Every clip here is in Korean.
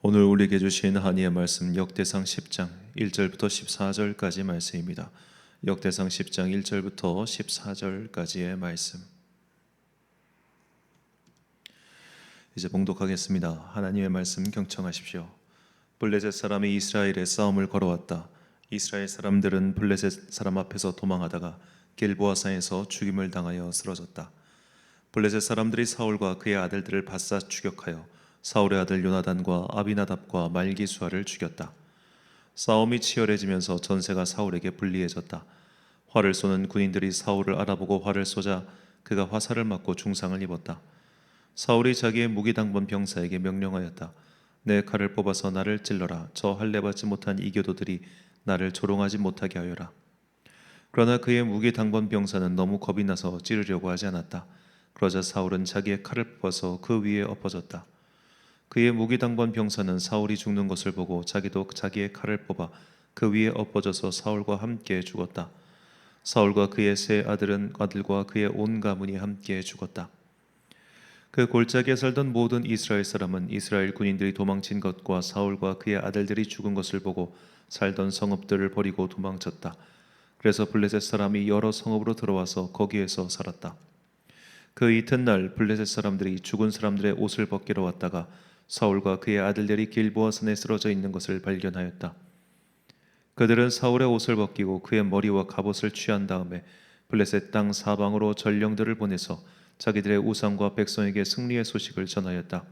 오늘 우리에게 주신 하나님의 말씀 역대상 10장 1절부터 14절까지 말씀입니다. 역대상 10장 1절부터 14절까지의 말씀 이제 봉독하겠습니다. 하나님의 말씀 경청하십시오. 블레셋 사람이 이스라엘에 싸움을 걸어왔다. 이스라엘 사람들은 블레셋 사람 앞에서 도망하다가 길보아산에서 죽임을 당하여 쓰러졌다. 블레셋 사람들이 사울과 그의 아들들을 바싹 추격하여 사울의 아들 요나단과 아비나답과 말기수아를 죽였다. 싸움이 치열해지면서 전세가 사울에게 불리해졌다. 활을 쏘는 군인들이 사울을 알아보고 활을 쏘자 그가 화살을 맞고 중상을 입었다. 사울이 자기의 무기당번 병사에게 명령하였다. 내 칼을 뽑아서 나를 찔러라. 저 할례받지 못한 이교도들이 나를 조롱하지 못하게 하여라. 그러나 그의 무기당번 병사는 너무 겁이 나서 찌르려고 하지 않았다. 그러자 사울은 자기의 칼을 뽑아서 그 위에 엎어졌다. 그의 무기당번 병사는 사울이 죽는 것을 보고 자기도 자기의 칼을 뽑아 그 위에 엎어져서 사울과 함께 죽었다. 사울과 그의 세 아들과 그의 온 가문이 함께 죽었다. 그 골짜기에 살던 모든 이스라엘 사람은 이스라엘 군인들이 도망친 것과 사울과 그의 아들들이 죽은 것을 보고 살던 성읍들을 버리고 도망쳤다. 그래서 블레셋 사람이 여러 성읍으로 들어와서 거기에서 살았다. 그 이튿날 블레셋 사람들이 죽은 사람들의 옷을 벗기러 왔다가 사울과 그의 아들들이 길보아산에 쓰러져 있는 것을 발견하였다. 그들은 사울의 옷을 벗기고 그의 머리와 갑옷을 취한 다음에 블레셋 땅 사방으로 전령들을 보내서 자기들의 우상과 백성에게 승리의 소식을 전하였다.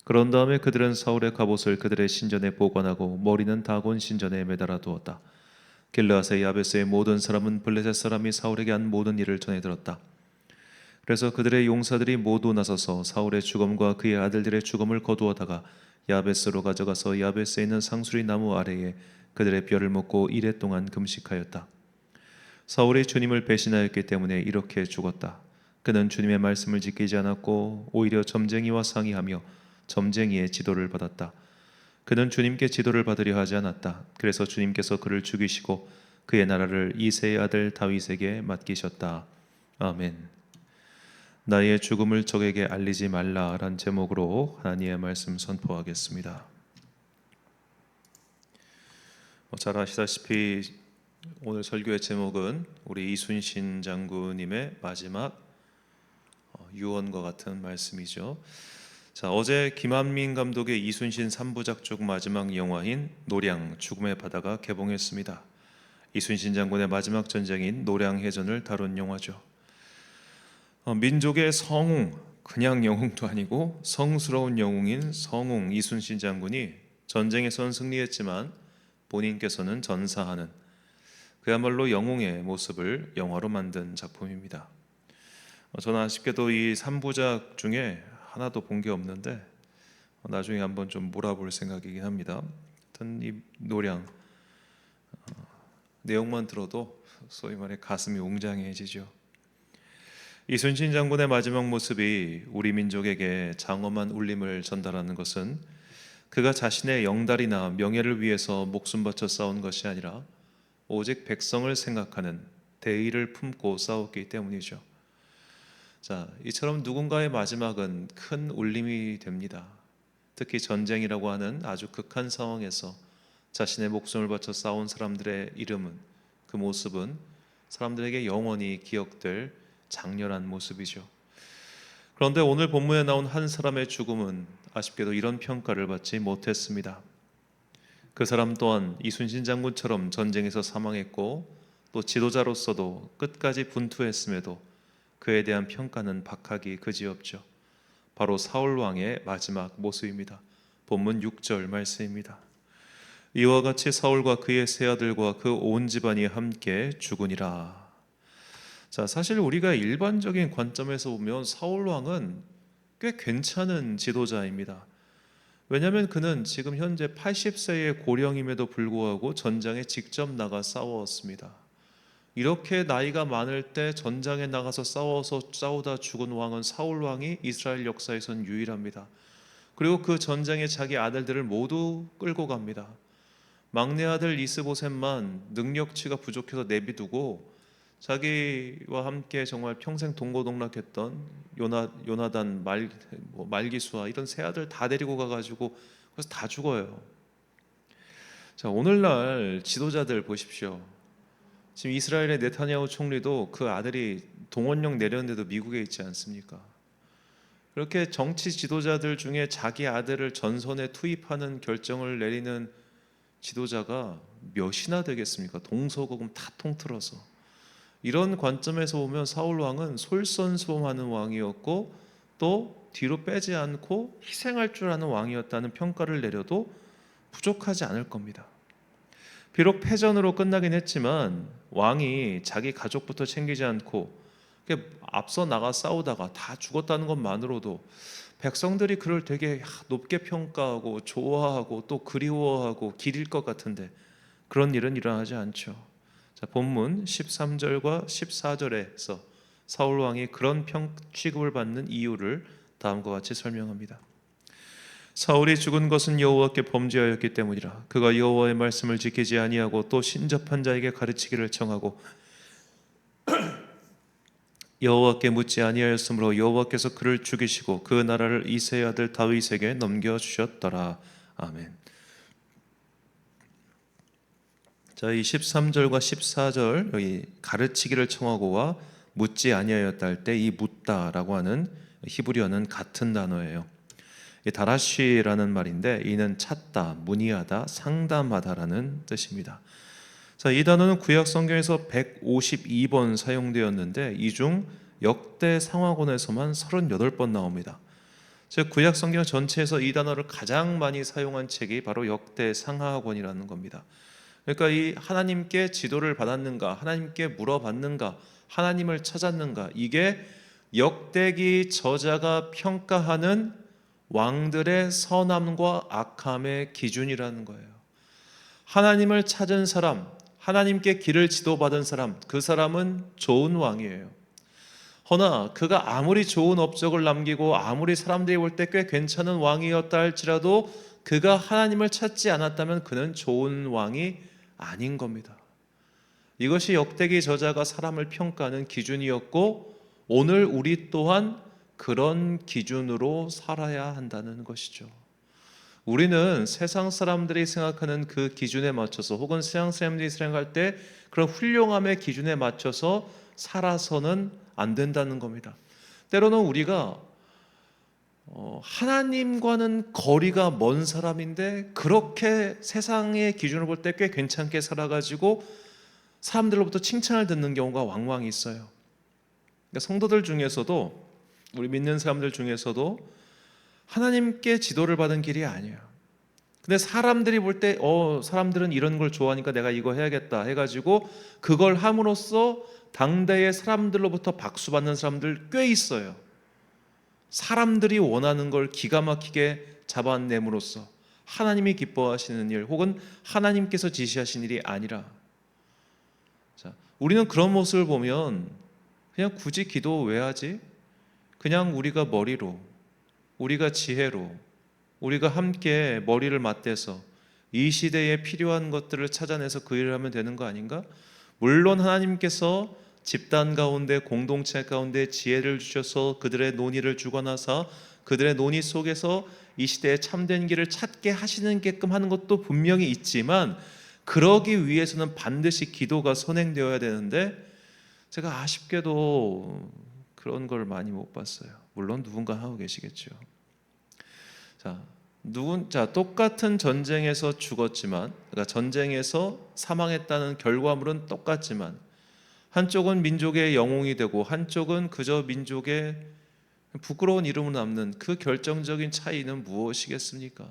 그런 다음에 그들은 사울의 갑옷을 그들의 신전에 보관하고 머리는 다곤 신전에 매달아 두었다. 길르앗의 야베스의 모든 사람은 블레셋 사람이 사울에게 한 모든 일을 전해 들었다. 그래서 그들의 용사들이 모두 나서서 사울의 죽음과 그의 아들들의 죽음을 거두어다가 야베스로 가져가서 야베스에 있는 상수리 나무 아래에 그들의 뼈를 먹고 이레 동안 금식하였다. 사울이 주님을 배신하였기 때문에 이렇게 죽었다. 그는 주님의 말씀을 지키지 않았고 오히려 점쟁이와 상의하며 점쟁이의 지도를 받았다. 그는 주님께 지도를 받으려 하지 않았다. 그래서 주님께서 그를 죽이시고 그의 나라를 이새의 아들 다윗에게 맡기셨다. 아멘. 나의 죽음을 적에게 알리지 말라란 제목으로 하나님의 말씀 선포하겠습니다. 잘 아시다시피 오늘 설교의 제목은 우리 이순신 장군님의 마지막 유언과 같은 말씀이죠. 자, 어제 김한민 감독의 이순신 3부작 중 마지막 영화인 노량 죽음의 바다가 개봉했습니다. 이순신 장군의 마지막 전쟁인 노량해전을 다룬 영화죠. 민족의 성웅, 그냥 영웅도 아니고 성스러운 영웅인 성웅 이순신 장군이 전쟁에선 승리했지만 본인께서는 전사하는 그야말로 영웅의 모습을 영화로 만든 작품입니다. 저는 아쉽게도 이 3부작 중에 하나도 본 게 없는데 나중에 한번 좀 몰아볼 생각이긴 합니다. 하여튼 이 노량 내용만 들어도 소위 말해 가슴이 웅장해지죠. 이순신 장군의 마지막 모습이 우리 민족에게 장엄한 울림을 전달하는 것은 그가 자신의 영달이나 명예를 위해서 목숨 바쳐 싸운 것이 아니라 오직 백성을 생각하는 대의를 품고 싸웠기 때문이죠. 자, 이처럼 누군가의 마지막은 큰 울림이 됩니다. 특히 전쟁이라고 하는 아주 극한 상황에서 자신의 목숨을 바쳐 싸운 사람들의 이름은, 그 모습은 사람들에게 영원히 기억될 장렬한 모습이죠. 그런데 오늘 본문에 나온 한 사람의 죽음은 아쉽게도 이런 평가를 받지 못했습니다. 그 사람 또한 이순신 장군처럼 전쟁에서 사망했고 또 지도자로서도 끝까지 분투했음에도 그에 대한 평가는 박하기 그지없죠. 바로 사울 왕의 마지막 모습입니다. 본문 6절 말씀입니다. 이와 같이 사울과 그의 세 아들과 그 온 집안이 함께 죽으니라. 자, 사실 우리가 일반적인 관점에서 보면 사울 왕은 꽤 괜찮은 지도자입니다. 왜냐하면 그는 지금 현재 80세의 고령임에도 불구하고 전장에 직접 나가 싸웠습니다. 이렇게 나이가 많을 때 전장에 나가서 싸우다 죽은 왕은 사울 왕이 이스라엘 역사에선 유일합니다. 그리고 그 전쟁에 자기 아들들을 모두 끌고 갑니다. 막내 아들 이스보셋만 능력치가 부족해서 내비두고 자기와 함께 정말 평생 동고동락했던 요나단, 말기수아 이런 세 아들 다 데리고 가가지고 그래서 다 죽어요. 자, 오늘날 지도자들 보십시오. 지금 이스라엘의 네타냐후 총리도 그 아들이 동원령 내렸는데도 미국에 있지 않습니까? 그렇게 정치 지도자들 중에 자기 아들을 전선에 투입하는 결정을 내리는 지도자가 몇이나 되겠습니까? 동서고금 다 통틀어서. 이런 관점에서 보면 사울 왕은 솔선수범하는 왕이었고 또 뒤로 빼지 않고 희생할 줄 아는 왕이었다는 평가를 내려도 부족하지 않을 겁니다. 비록 패전으로 끝나긴 했지만 왕이 자기 가족부터 챙기지 않고 앞서 나가 싸우다가 다 죽었다는 것만으로도 백성들이 그를 되게 높게 평가하고 좋아하고 또 그리워하고 기릴 것 같은데 그런 일은 일어나지 않죠. 자, 본문 13절과 14절에서 사울 왕이 그런 취급을 받는 이유를 다음과 같이 설명합니다. 사울이 죽은 것은 여호와께 범죄하였기 때문이라. 그가 여호와의 말씀을 지키지 아니하고 또 신접한 자에게 가르치기를 청하고 여호와께 묻지 아니하였으므로 여호와께서 그를 죽이시고 그 나라를 이새의 아들 다윗에게 넘겨주셨더라. 아멘. 자, 이 13절과 14절 여기 가르치기를 청하고와 묻지 아니하였다 할 때 이 묻다라고 하는 히브리어는 같은 단어예요. 이 다라쉬라는 말인데 이는 찾다, 문의하다, 상담하다라는 뜻입니다. 자, 이 단어는 구약 성경에서 152번 사용되었는데 이 중 역대 상하권에서만 38번 나옵니다. 즉 구약 성경 전체에서 이 단어를 가장 많이 사용한 책이 바로 역대 상하권이라는 겁니다. 그러니까 이 하나님께 지도를 받았는가, 하나님께 물어봤는가, 하나님을 찾았는가, 이게 역대기 저자가 평가하는 왕들의 선함과 악함의 기준이라는 거예요. 하나님을 찾은 사람, 하나님께 길을 지도받은 사람, 그 사람은 좋은 왕이에요. 허나 그가 아무리 좋은 업적을 남기고 아무리 사람들이 볼 때 꽤 괜찮은 왕이었다 할지라도 그가 하나님을 찾지 않았다면 그는 좋은 왕이 아닌 겁니다. 이것이 역대기 저자가 사람을 평가하는 기준이었고 오늘 우리 또한 그런 기준으로 살아야 한다는 것이죠. 우리는 세상 사람들이 생각하는 그 기준에 맞춰서 혹은 세상 사람들이 생각할 때 그런 훌륭함의 기준에 맞춰서 살아서는 안 된다는 겁니다. 때로는 우리가 하나님과는 거리가 먼 사람인데 그렇게 세상의 기준을 볼 때 꽤 괜찮게 살아가지고 사람들로부터 칭찬을 듣는 경우가 왕왕 있어요. 그러니까 성도들 중에서도 우리 믿는 사람들 중에서도 하나님께 지도를 받은 길이 아니에요. 근데 사람들이 볼 때 사람들은 이런 걸 좋아하니까 내가 이거 해야겠다 해가지고 그걸 함으로써 당대의 사람들로부터 박수받는 사람들 꽤 있어요. 사람들이 원하는 걸 기가 막히게 잡아냄으로써 하나님이 기뻐하시는 일 혹은 하나님께서 지시하신 일이 아니라, 자, 우리는 그런 모습을 보면 그냥 굳이 기도 왜 하지? 그냥 우리가 머리로, 우리가 지혜로, 우리가 함께 머리를 맞대서 이 시대에 필요한 것들을 찾아내서 그 일을 하면 되는 거 아닌가? 물론 하나님께서 집단 가운데 공동체 가운데 지혜를 주셔서 그들의 논의를 주거나서 그들의 논의 속에서 이 시대에 참된 길을 찾게 하시게끔 하는 것도 분명히 있지만 그러기 위해서는 반드시 기도가 선행되어야 되는데 제가 아쉽게도 그런 걸 많이 못 봤어요. 물론 누군가 하고 계시겠죠. 자, 똑같은 전쟁에서 죽었지만, 그러니까 전쟁에서 사망했다는 결과물은 똑같지만 한쪽은 민족의 영웅이 되고 한쪽은 그저 민족의 부끄러운 이름으로 남는 그 결정적인 차이는 무엇이겠습니까?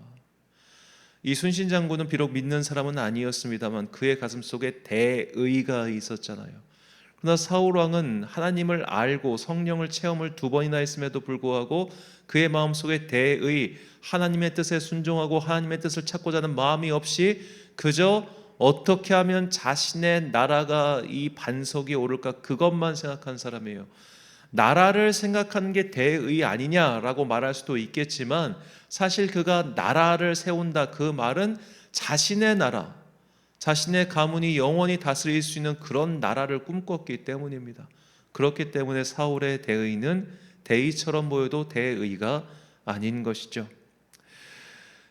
이순신 장군은 비록 믿는 사람은 아니었습니다만 그의 가슴 속에 대의가 있었잖아요. 그러나 사울 왕은 하나님을 알고 성령을 체험을 2번이나 했음에도 불구하고 그의 마음속에 대의, 하나님의 뜻에 순종하고 하나님의 뜻을 찾고자 하는 마음이 없이 그저 어떻게 하면 자신의 나라가 이 반석에 오를까 그것만 생각한 사람이에요. 나라를 생각하는 게 대의 아니냐라고 말할 수도 있겠지만 사실 그가 나라를 세운다 그 말은 자신의 나라, 자신의 가문이 영원히 다스릴 수 있는 그런 나라를 꿈꿨기 때문입니다. 그렇기 때문에 사울의 대의는 대의처럼 보여도 대의가 아닌 것이죠.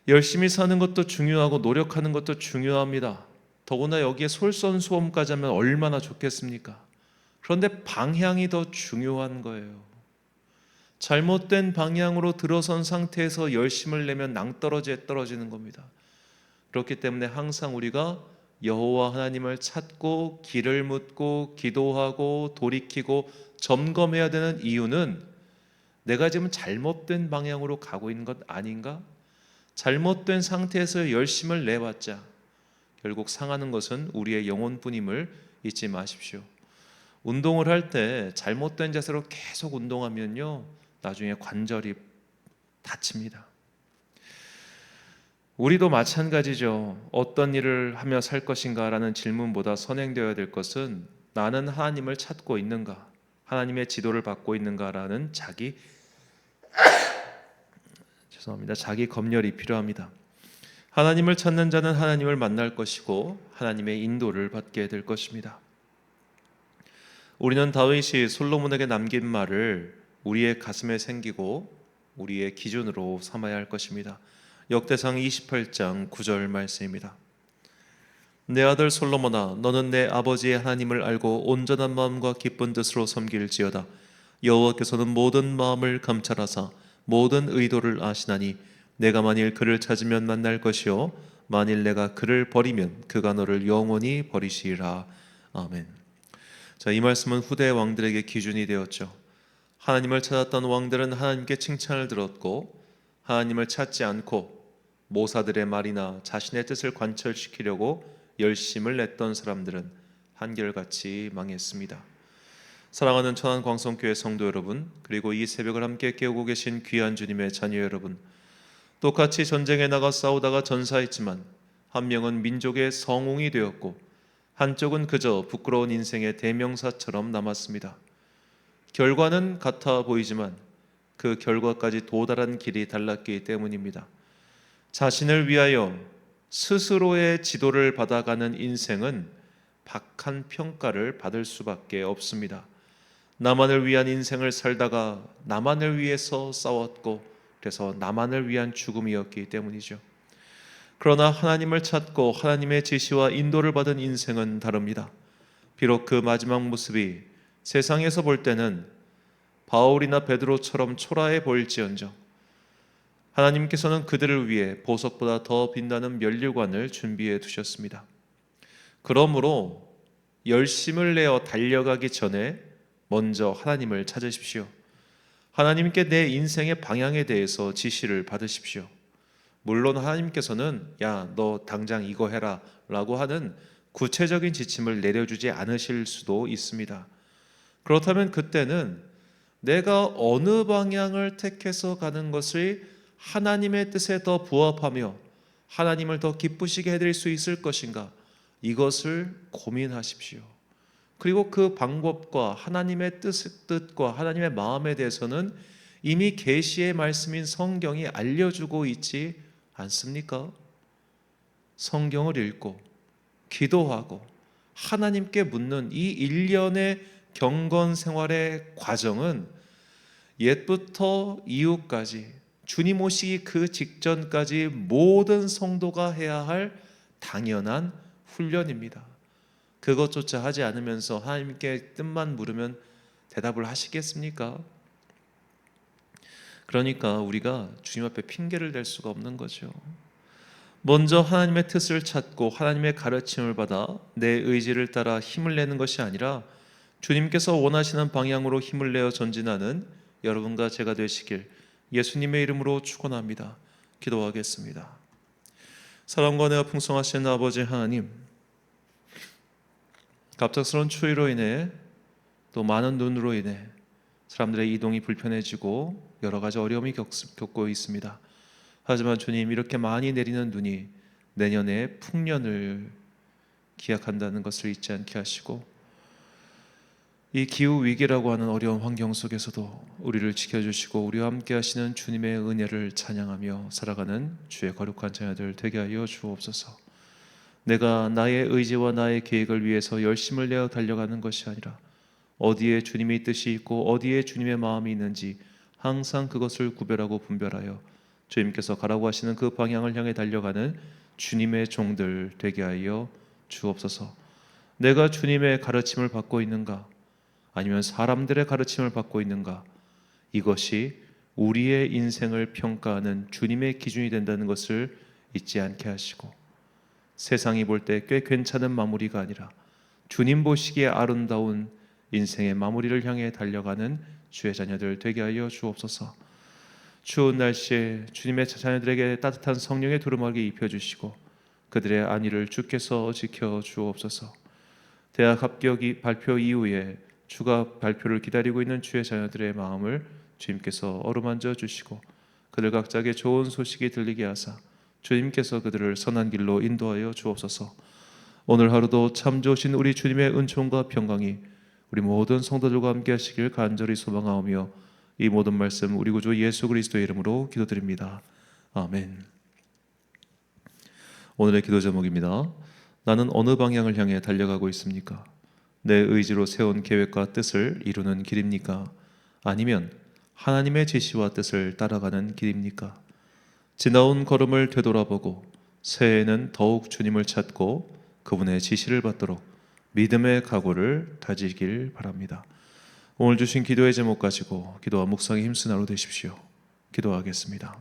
열심히 사는 것도 중요하고 노력하는 것도 중요합니다. 더구나 여기에 솔선수범까지 하면 얼마나 좋겠습니까? 그런데 방향이 더 중요한 거예요. 잘못된 방향으로 들어선 상태에서 열심을 내면 낭떠러지에 떨어지는 겁니다. 그렇기 때문에 항상 우리가 여호와 하나님을 찾고 길을 묻고 기도하고 돌이키고 점검해야 되는 이유는 내가 지금 잘못된 방향으로 가고 있는 것 아닌가? 잘못된 상태에서 열심을 내봤자 결국 상하는 것은 우리의 영혼뿐임을 잊지 마십시오. 운동을 할 때 잘못된 자세로 계속 운동하면요, 나중에 관절이 다칩니다. 우리도 마찬가지죠. 어떤 일을 하며 살 것인가 라는 질문보다 선행되어야 될 것은 나는 하나님을 찾고 있는가, 하나님의 지도를 받고 있는가 라는 자기 검열이 필요합니다. 하나님을 찾는 자는 하나님을 만날 것이고 하나님의 인도를 받게 될 것입니다. 우리는 다윗이 솔로몬에게 남긴 말을 우리의 가슴에 새기고 우리의 기준으로 삼아야 할 것입니다. 역대상 28장 9절 말씀입니다. 내 아들 솔로몬아, 너는 내 아버지의 하나님을 알고 온전한 마음과 기쁜 뜻으로 섬길지어다. 여호와께서는 모든 마음을 감찰하사 모든 의도를 아시나니 내가 만일 그를 찾으면 만날 것이요 만일 내가 그를 버리면 그가 너를 영원히 버리시리라. 아멘. 자, 이 말씀은 후대 왕들에게 기준이 되었죠. 하나님을 찾았던 왕들은 하나님께 칭찬을 들었고, 하나님을 찾지 않고 모사들의 말이나 자신의 뜻을 관철시키려고 열심을 냈던 사람들은 한결같이 망했습니다. 사랑하는 천안광성교회 성도 여러분, 그리고 이 새벽을 함께 깨우고 계신 귀한 주님의 자녀 여러분, 똑같이 전쟁에 나가 싸우다가 전사했지만 한 명은 민족의 성웅이 되었고 한쪽은 그저 부끄러운 인생의 대명사처럼 남았습니다. 결과는 같아 보이지만 그 결과까지 도달한 길이 달랐기 때문입니다. 자신을 위하여 스스로의 지도를 받아가는 인생은 박한 평가를 받을 수밖에 없습니다. 나만을 위한 인생을 살다가 나만을 위해서 싸웠고 그래서 나만을 위한 죽음이었기 때문이죠. 그러나 하나님을 찾고 하나님의 지시와 인도를 받은 인생은 다릅니다. 비록 그 마지막 모습이 세상에서 볼 때는 바울이나 베드로처럼 초라해 보일지언정 하나님께서는 그들을 위해 보석보다 더 빛나는 면류관을 준비해 두셨습니다. 그러므로 열심을 내어 달려가기 전에 먼저 하나님을 찾으십시오. 하나님께 내 인생의 방향에 대해서 지시를 받으십시오. 물론 하나님께서는 야, 너 당장 이거 해라 라고 하는 구체적인 지침을 내려주지 않으실 수도 있습니다. 그렇다면 그때는 내가 어느 방향을 택해서 가는 것이 하나님의 뜻에 더 부합하며 하나님을 더 기쁘시게 해드릴 수 있을 것인가, 이것을 고민하십시오. 그리고 그 방법과 하나님의 뜻과 하나님의 마음에 대해서는 이미 계시의 말씀인 성경이 알려주고 있지 않습니까? 성경을 읽고 기도하고 하나님께 묻는 이 일련의 경건 생활의 과정은 옛부터 이후까지 주님 오시기 그 직전까지 모든 성도가 해야 할 당연한 훈련입니다. 그것조차 하지 않으면서 하나님께 뜻만 물으면 대답을 하시겠습니까? 그러니까 우리가 주님 앞에 핑계를 댈 수가 없는 거죠. 먼저 하나님의 뜻을 찾고 하나님의 가르침을 받아 내 의지를 따라 힘을 내는 것이 아니라 주님께서 원하시는 방향으로 힘을 내어 전진하는 여러분과 제가 되시길 예수님의 이름으로 축원합니다. 기도하겠습니다. 사랑과 은혜가 풍성하신 아버지 하나님, 갑작스러운 추위로 인해 또 많은 눈으로 인해 사람들의 이동이 불편해지고 여러 가지 어려움이 겪고 있습니다. 하지만 주님, 이렇게 많이 내리는 눈이 내년에 풍년을 기약한다는 것을 잊지 않게 하시고 이 기후 위기라고 하는 어려운 환경 속에서도 우리를 지켜주시고 우리와 함께 하시는 주님의 은혜를 찬양하며 살아가는 주의 거룩한 자녀들 되게 하여 주옵소서. 내가 나의 의지와 나의 계획을 위해서 열심을 내어 달려가는 것이 아니라 어디에 주님의 뜻이 있고 어디에 주님의 마음이 있는지 항상 그것을 구별하고 분별하여 주님께서 가라고 하시는 그 방향을 향해 달려가는 주님의 종들 되게 하여 주옵소서. 내가 주님의 가르침을 받고 있는가? 아니면 사람들의 가르침을 받고 있는가? 이것이 우리의 인생을 평가하는 주님의 기준이 된다는 것을 잊지 않게 하시고, 세상이 볼 때 꽤 괜찮은 마무리가 아니라 주님 보시기에 아름다운 인생의 마무리를 향해 달려가는 주의 자녀들 되게 하여 주옵소서. 추운 날씨에 주님의 자녀들에게 따뜻한 성령의 두루마기 입혀주시고 그들의 안위를 주께서 지켜 주옵소서. 대학 합격 발표 이후에 추가 발표를 기다리고 있는 주의 자녀들의 마음을 주님께서 어루만져 주시고 그들 각자에게 좋은 소식이 들리게 하사 주님께서 그들을 선한 길로 인도하여 주옵소서. 오늘 하루도 참 좋으신 우리 주님의 은총과 평강이 우리 모든 성도들과 함께 하시길 간절히 소망하오며 이 모든 말씀 우리 구주 예수 그리스도의 이름으로 기도드립니다. 아멘. 오늘의 기도 제목입니다. 나는 어느 방향을 향해 달려가고 있습니까? 내 의지로 세운 계획과 뜻을 이루는 길입니까? 아니면 하나님의 지시와 뜻을 따라가는 길입니까? 지나온 걸음을 되돌아보고 새해에는 더욱 주님을 찾고 그분의 지시를 받도록 믿음의 각오를 다지길 바랍니다. 오늘 주신 기도의 제목 가지고 기도와 묵상에 힘쓰는 하루 되십시오. 기도하겠습니다.